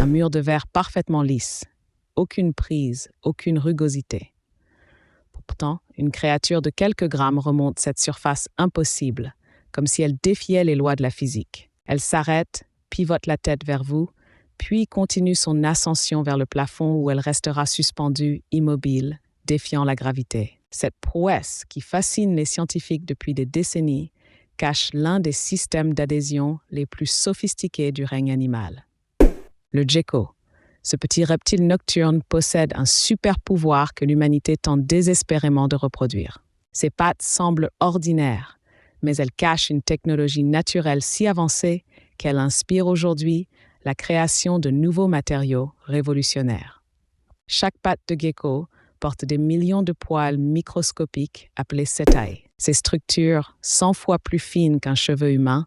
mur de verre parfaitement lisse. Aucune prise, aucune rugosité. Pourtant, une créature de quelques grammes remonte cette surface impossible, comme si elle défiait les lois de la physique. Elle s'arrête, pivote la tête vers vous, puis continue son ascension vers le plafond où elle restera suspendue, immobile, défiant la gravité. Cette prouesse qui fascine les scientifiques depuis des décennies cache l'un des systèmes d'adhésion les plus sophistiqués du règne animal. Le gecko. Ce petit reptile nocturne possède un super pouvoir que l'humanité tente désespérément de reproduire. Ses pattes semblent ordinaires, mais elles cachent une technologie naturelle si avancée qu'elle inspire aujourd'hui la création de nouveaux matériaux révolutionnaires. Chaque patte de gecko porte des millions de poils microscopiques appelés setae. Ces structures, 100 fois plus fines qu'un cheveu humain,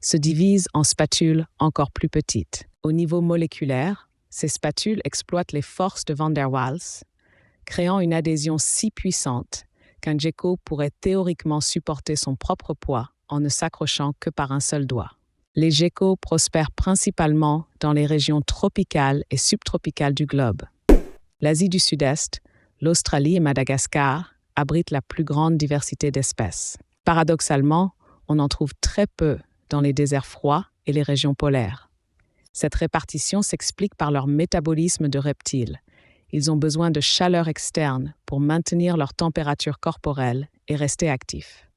se divisent en spatules encore plus petites. Au niveau moléculaire, ces spatules exploitent les forces de Van der Waals, créant une adhésion si puissante qu'un gecko pourrait théoriquement supporter son propre poids en ne s'accrochant que par un seul doigt. Les geckos prospèrent principalement dans les régions tropicales et subtropicales du globe. L'Asie du Sud-Est, l'Australie et Madagascar abritent la plus grande diversité d'espèces. Paradoxalement, on en trouve très peu dans les déserts froids et les régions polaires. Cette répartition s'explique par leur métabolisme de reptiles. Ils ont besoin de chaleur externe pour maintenir leur température corporelle et rester actifs.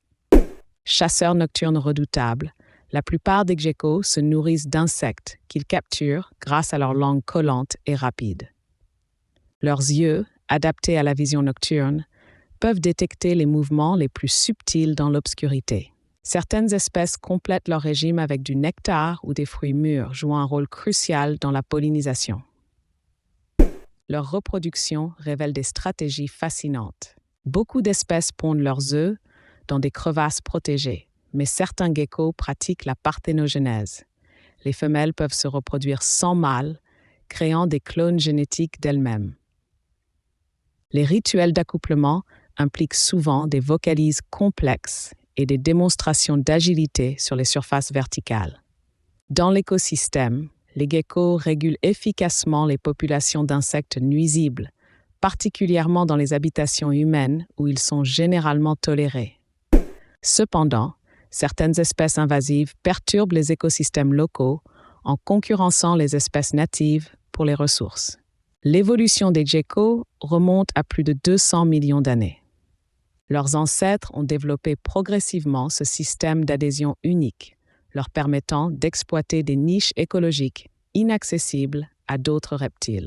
Chasseurs nocturnes redoutables, la plupart des geckos se nourrissent d'insectes qu'ils capturent grâce à leur langue collante et rapide. Leurs yeux, adaptés à la vision nocturne, peuvent détecter les mouvements les plus subtils dans l'obscurité. Certaines espèces complètent leur régime avec du nectar ou des fruits mûrs, jouant un rôle crucial dans la pollinisation. Leur reproduction révèle des stratégies fascinantes. Beaucoup d'espèces pondent leurs œufs dans des crevasses protégées, mais certains geckos pratiquent la parthénogenèse. Les femelles peuvent se reproduire sans mâle, créant des clones génétiques d'elles-mêmes. Les rituels d'accouplement impliquent souvent des vocalises complexes et des démonstrations d'agilité sur les surfaces verticales. Dans l'écosystème, les geckos régulent efficacement les populations d'insectes nuisibles, particulièrement dans les habitations humaines où ils sont généralement tolérés. Cependant, certaines espèces invasives perturbent les écosystèmes locaux en concurrençant les espèces natives pour les ressources. L'évolution des geckos remonte à plus de 200 millions d'années. Leurs ancêtres ont développé progressivement ce système d'adhésion unique, leur permettant d'exploiter des niches écologiques inaccessibles à d'autres reptiles.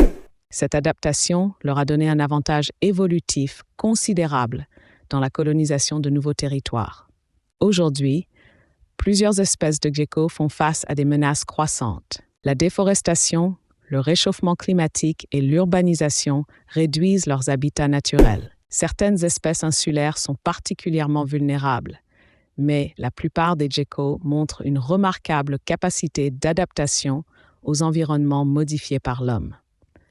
Cette adaptation leur a donné un avantage évolutif considérable dans la colonisation de nouveaux territoires. Aujourd'hui, plusieurs espèces de geckos font face à des menaces croissantes. La déforestation, le réchauffement climatique et l'urbanisation réduisent leurs habitats naturels. Certaines espèces insulaires sont particulièrement vulnérables, mais la plupart des geckos montrent une remarquable capacité d'adaptation aux environnements modifiés par l'homme.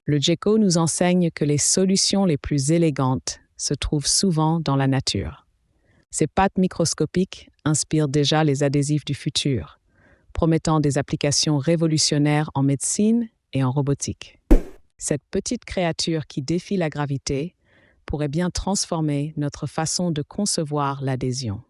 Le gecko nous enseigne que les solutions les plus élégantes se trouvent souvent dans la nature. Ses pattes microscopiques inspirent déjà les adhésifs du futur, promettant des applications révolutionnaires en médecine et en robotique. Cette petite créature qui défie la gravité pourrait bien transformer notre façon de concevoir l'adhésion.